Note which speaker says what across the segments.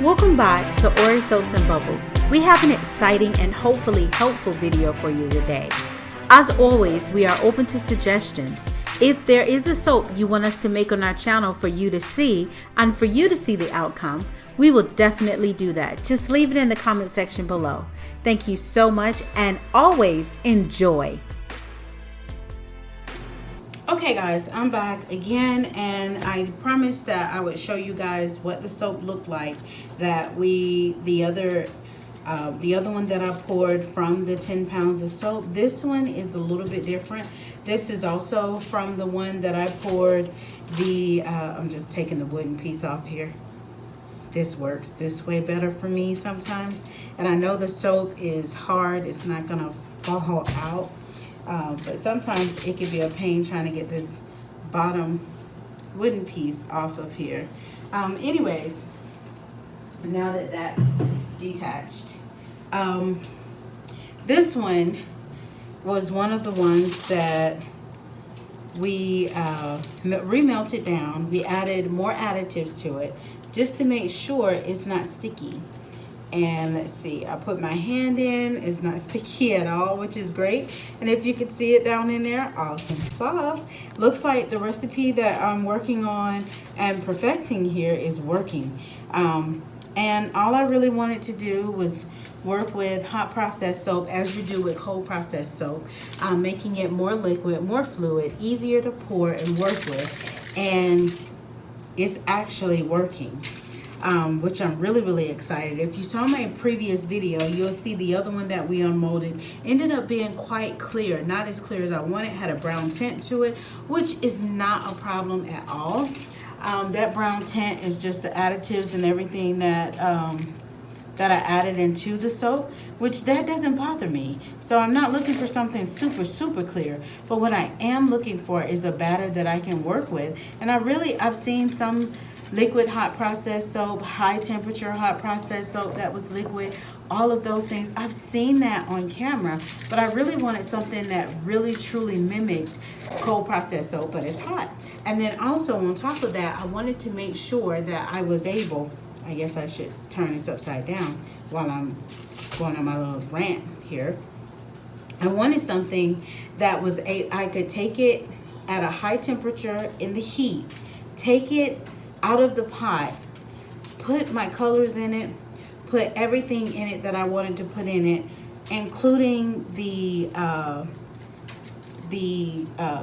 Speaker 1: Welcome back to Ori Soaps and Bubbles. We have an exciting and hopefully helpful video for you today. As always, we are open to suggestions. If there is a soap you want us to make on our channel for you to see and for you to see the outcome, we will definitely do that. Just leave it in the comment section below. Thank you so much and always enjoy. Okay guys, I'm back again, and I promised that I would show you guys what the soap looked like that the other one that I poured from the 10 pounds of soap. This one is a little bit different. This is also from the one that I poured I'm just taking the wooden piece off here. This works this way better for me sometimes. And I know the soap is hard, it's not gonna fall out. But sometimes it can be a pain trying to get this bottom wooden piece off of here. Anyways, now that that's detached, this one was one of the ones that we remelted down. We added more additives to it just to make sure it's not sticky. And let's see, I put my hand in, it's not sticky at all, which is great. And if you could see it down in there, awesome sauce. Looks like the recipe that I'm working on and perfecting here is working. And all I really wanted to do was work with hot processed soap as you do with cold processed soap, making it more liquid, more fluid, easier to pour and work with. And it's actually working. Which I'm really excited. If you saw my previous video, you'll see the other one that we unmolded ended up being quite clear, not as clear as I wanted, had a brown tint to it, which is not a problem at all. That brown tint is just the additives and everything that that I added into the soap, which that doesn't bother me. So I'm not looking for something super clear, but what I am looking for is a batter that I can work with. And I've seen some liquid hot processed soap, high temperature hot processed soap that was liquid, all of those things. I've seen that on camera, but I really wanted something that really truly mimicked cold processed soap, but it's hot. And then also on top of that, I wanted to make sure that I was able, I guess I should turn this upside down while I'm going on my little rant here. I wanted something that was I could take it at a high temperature in the heat, take it out of the pot, put my colors in it, put everything in it that I wanted to put in it, including the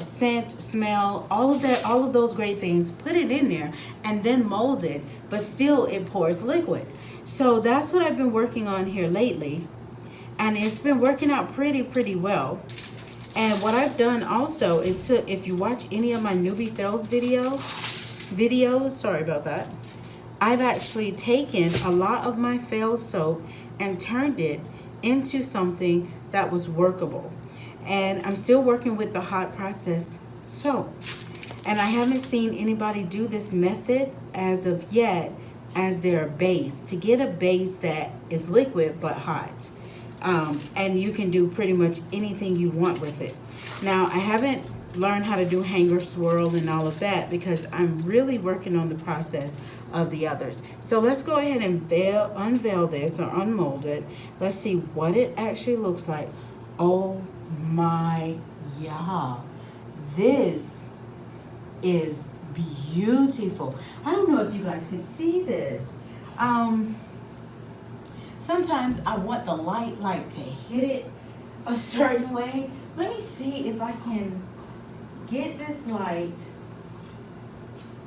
Speaker 1: scent, smell, all of those great things, put it in there and then mold it, but still it pours liquid. So that's what I've been working on here lately, and it's been working out pretty well. And what I've done also is if you watch any of my newbie fails videos, sorry about that, I've actually taken a lot of my fail soap and turned it into something that was workable. And I'm still working with the hot process soap, and I haven't seen anybody do this method as of yet as their base, to get a base that is liquid but hot. And you can do pretty much anything you want with it. Now, I haven't learned how to do hanger swirl and all of that because I'm really working on the process of the others. So let's go ahead and unveil this or unmold it. Let's see what it actually looks like. Oh my yeah, this is beautiful. I don't know if you guys can see this. Sometimes I want the light to hit it a certain way. Let me see if I can get this light.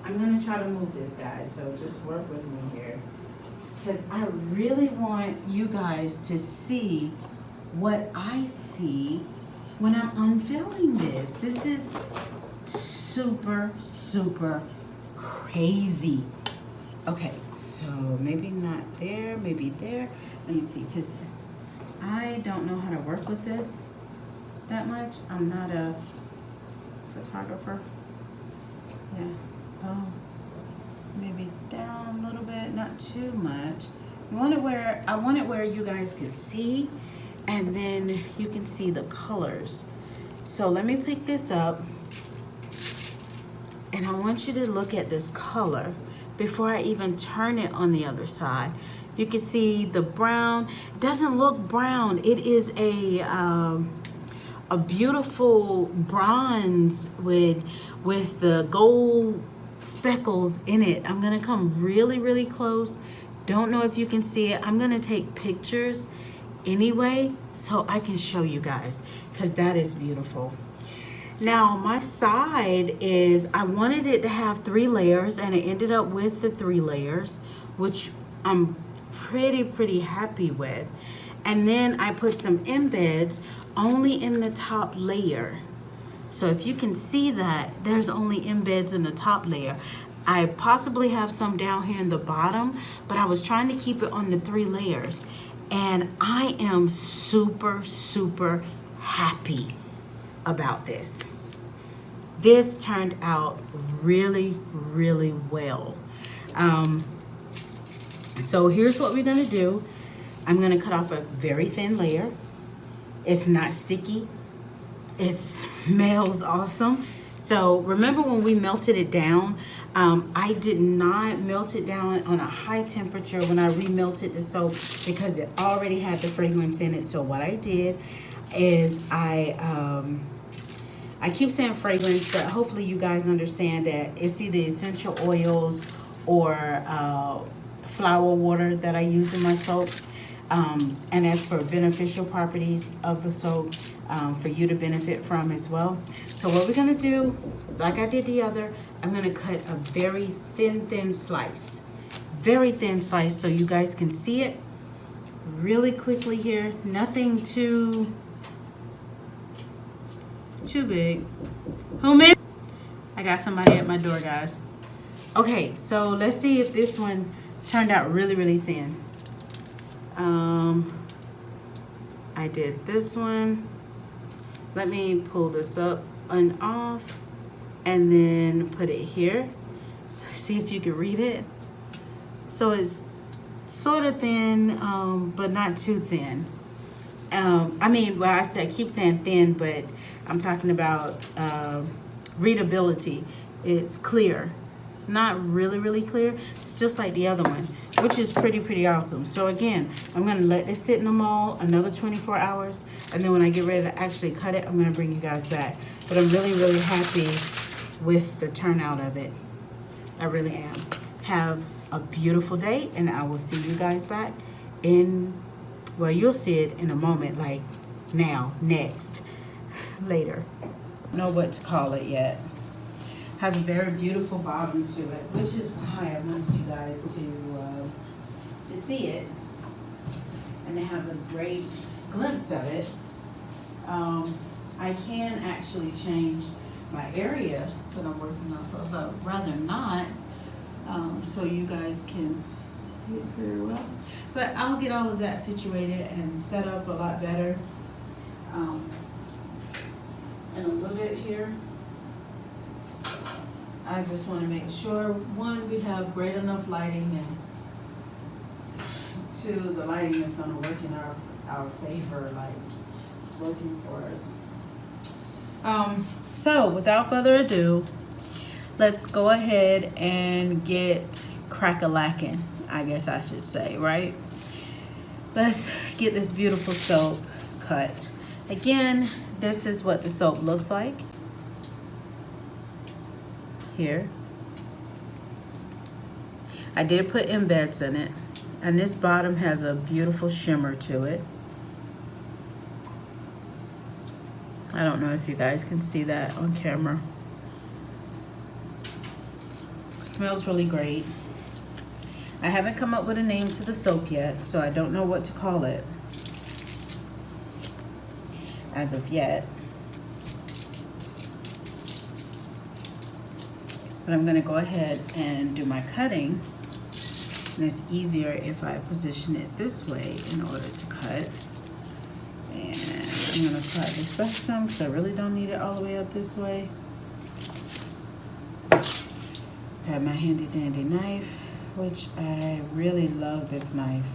Speaker 1: I'm gonna try to move this, guys, so just work with me here, because I really want you guys to see what I see when I'm unveiling this. This is super crazy. Okay, so maybe not there, maybe there. Let me see, because I don't know how to work with this that much. I'm not a photographer. Yeah. Oh, maybe down a little bit, not too much. I want it where you guys can see, and then you can see the colors. So let me pick this up, and I want you to look at this color, before I even turn it on the other side. You can see the brown. It doesn't look brown. It is a beautiful bronze with the gold speckles in it. I'm gonna come really, really close. Don't know if you can see it. I'm gonna take pictures anyway so I can show you guys, because that is beautiful. Now my side is, I wanted it to have 3 layers and it ended up with the 3 layers, which I'm pretty happy with. And then I put some embeds only in the top layer. So if you can see that, there's only embeds in the top layer. I possibly have some down here in the bottom, but I was trying to keep it on the 3 layers. And I am super happy about this. This turned out really well. So here's what we're gonna do. I'm gonna cut off a very thin layer. It's not sticky. It smells awesome. So remember when we melted it down, I did not melt it down on a high temperature when I remelted the soap because it already had the fragrance in it. So what I did is I keep saying fragrance, but hopefully you guys understand that it's either essential oils or flower water that I use in my soaps. And as for beneficial properties of the soap, for you to benefit from as well. So what we're gonna do, like I did the other, I'm gonna cut a very thin slice. Very thin slice so you guys can see it really quickly here. Nothing too big. Who man? I got somebody at my door, guys. Okay, so let's see if this one turned out really thin. I did this one. Let me pull this up and off and then put it here. So see if you can read it. So it's sort of thin, but not too thin. I mean, well, I keep saying thin, but I'm talking about readability. It's clear. It's not really clear. It's just like the other one, which is pretty awesome. So again, I'm gonna let this sit in the mold another 24 hours, and then when I get ready to actually cut it, I'm gonna bring you guys back. But I'm really happy with the turnout of it. I really am. Have a beautiful day, and I will see you guys back in, well, you'll see it in a moment, like now, next, later. Know what to call it yet. Has a very beautiful bottom to it, which is why I wanted you guys to see it and to have a great glimpse of it. I can actually change my area that I'm working off of, but rather not, so you guys can see it very well. But I'll get all of that situated and set up a lot better in a little bit here. I just want to make sure, one, we have great enough lighting, and two, the lighting is going to work in our favor, like it's working for us. So without further ado, let's go ahead and get crack-a-lackin', I guess I should say, right? Let's get this beautiful soap cut. Again, this is what the soap looks like. Here. I did put embeds in it, and this bottom has a beautiful shimmer to it. I don't know if you guys can see that on camera. Smells really great. I haven't come up with a name to the soap yet, so I don't know what to call it as of yet. But I'm gonna go ahead and do my cutting. And it's easier if I position it this way in order to cut. And I'm gonna slide this back some because I really don't need it all the way up this way. Got my handy dandy knife, which I really love this knife.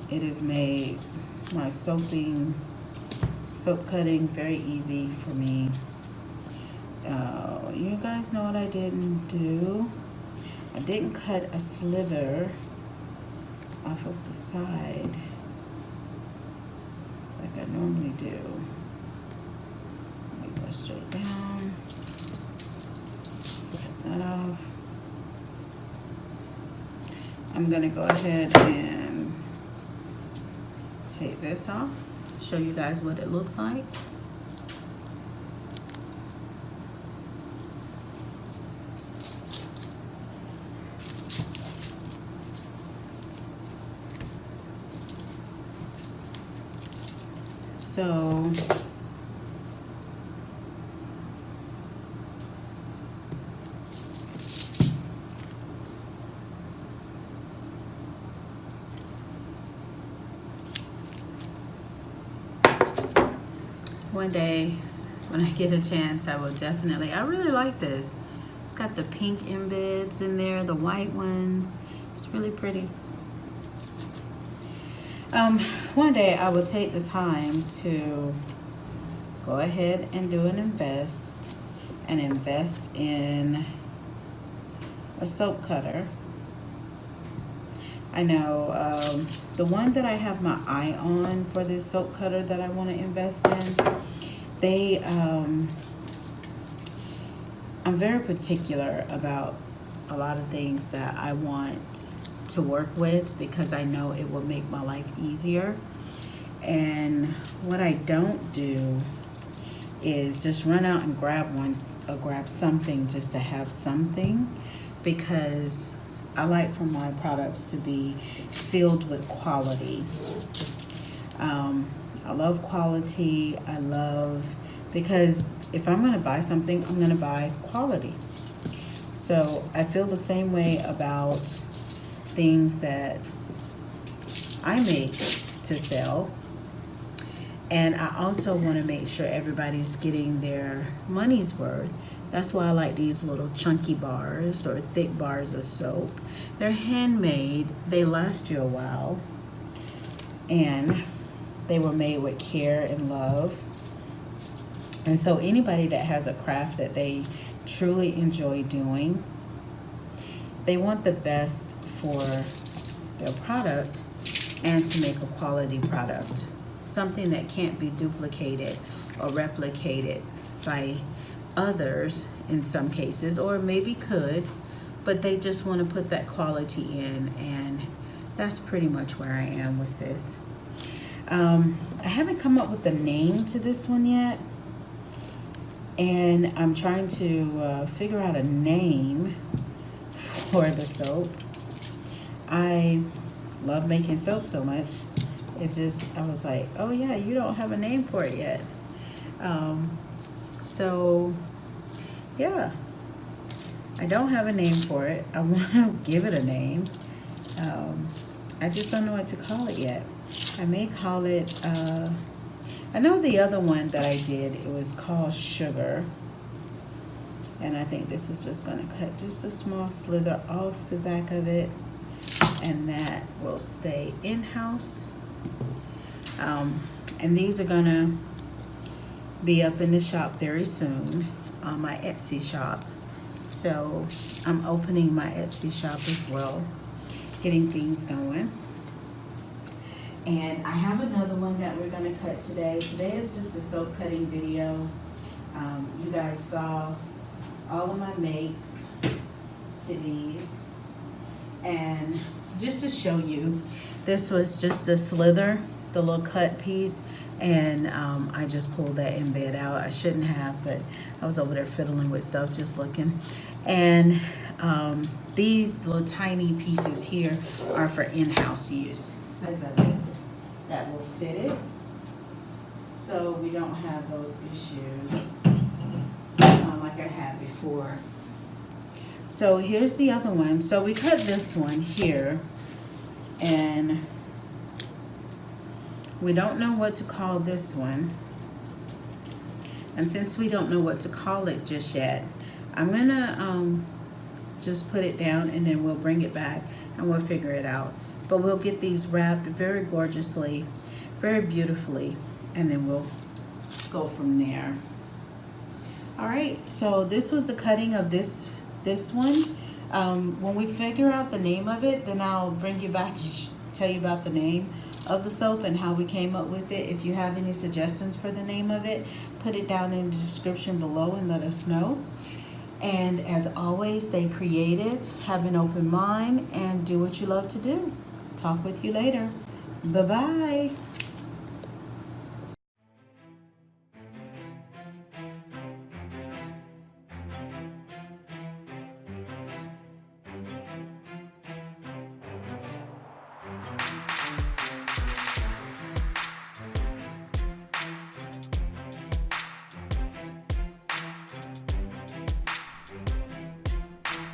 Speaker 1: It has made my soap cutting very easy for me. You guys know what I didn't do. I didn't cut a slither off of the side like I normally do. Let me go straight down. Cut that off. I'm gonna go ahead and take this off, show you guys what it looks like. So one day when I get a chance, I will definitely, I really like this. It's got the pink embeds in there, the white ones. It's really pretty. One day I will take the time to go ahead and do an invest in a soap cutter. I know the one that I have my eye on for this soap cutter that I want to invest in, they I'm very particular about a lot of things that I want to work with because I know it will make my life easier. And what I don't do is just run out and grab something just to have something, because I like for my products to be filled with quality. I love quality. Because if I'm going to buy something, I'm going to buy quality. So I feel the same way about things that I make to sell. And I also want to make sure everybody's getting their money's worth. That's why I like these little chunky bars or thick bars of soap. They're handmade. They last you a while. And they were made with care and love. And so anybody that has a craft that they truly enjoy doing, they want the best for their product and to make a quality product. Something that can't be duplicated or replicated by others in some cases, or maybe could, but they just want to put that quality in, and that's pretty much where I am with this. I haven't come up with a name to this one yet, and I'm trying to figure out a name for the soap. I love making soap so much. I was like, oh yeah, you don't have a name for it yet. So yeah, I don't have a name for it. I want to give it a name. I just don't know what to call it yet. I may call it, I know the other one that I did, it was called Shugar. And I think this is just going to cut just a small slither off the back of it, and that will stay in-house. And these are going to be up in the shop very soon on my Etsy shop. So I'm opening my Etsy shop as well, getting things going. And I have another one that we're going to cut today. Today is just a soap cutting video. You guys saw all of my makes to these. And just to show you, this was just a slither, the little cut piece, and I just pulled that embed out. I shouldn't have, but I was over there fiddling with stuff, just looking. And these little tiny pieces here are for in-house use. Size of it that will fit it, so we don't have those issues like I had before. So here's the other one. So we cut this one here, and we don't know what to call this one. And since we don't know what to call it just yet, I'm gonna just put it down, and then we'll bring it back and we'll figure it out. But we'll get these wrapped very gorgeously, very beautifully, and then we'll go from there. All right, so this was the cutting of this one. When we figure out the name of it, then I'll bring you back and tell you about the name of the soap and how we came up with it. If you have any suggestions for the name of it, put it down in the description below and let us know. And as always, stay creative, have an open mind, and do what you love to do. Talk with you later. Bye-bye.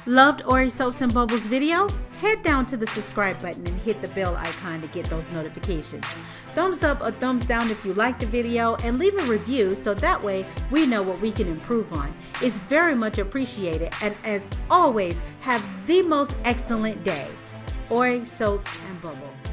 Speaker 1: Loved Ori Soaps and Bubbles video? Head down to the subscribe button and hit the bell icon to get those notifications. Thumbs up or thumbs down if you like the video, and leave a review so that way we know what we can improve on. It's very much appreciated, and as always, have the most excellent day. Ori Soaps and Bubbles.